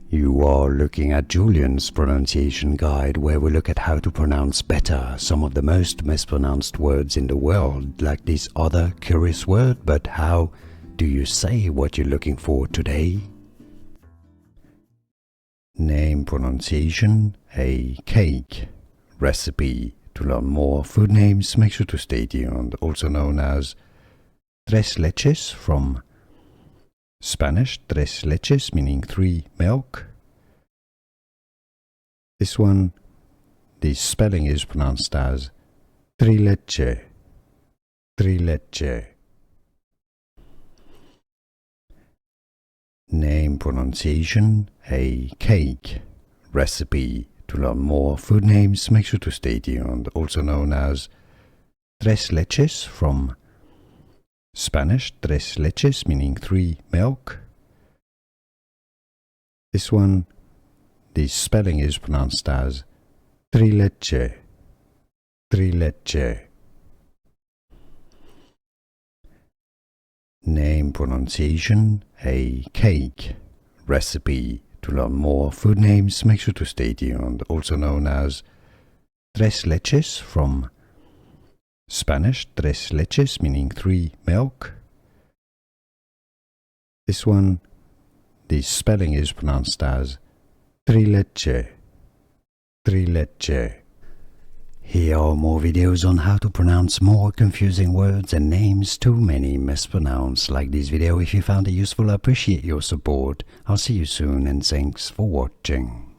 You are looking at Julian's pronunciation guide, where we look at how to pronounce better some of the most mispronounced words in the world, like this other curious word. But how do you say what you're looking for today? Name pronunciation, a cake. Recipe. To learn more food names, make sure to stay tuned. Also known as tres leches, from Spanish tres leches, meaning 3 milk. This one, the spelling is pronounced as Trilece, Trilece. Name pronunciation, a cake. Recipe. To learn more food names, make sure to stay tuned. Also known as tres leches, from Spanish tres leches, meaning 3 milk. This one, the spelling is pronounced as Trilece, Trilece. Name pronunciation, a cake. Recipe. To learn more food names, make sure to stay tuned. Also known as tres leches, from Spanish tres leches, meaning 3 milk. This one, the spelling is pronounced as Trilece, Trilece. Here are more videos on how to pronounce more confusing words and names too many mispronounced. Like this video if you found it useful. I appreciate your support. I'll see you soon and thanks for watching.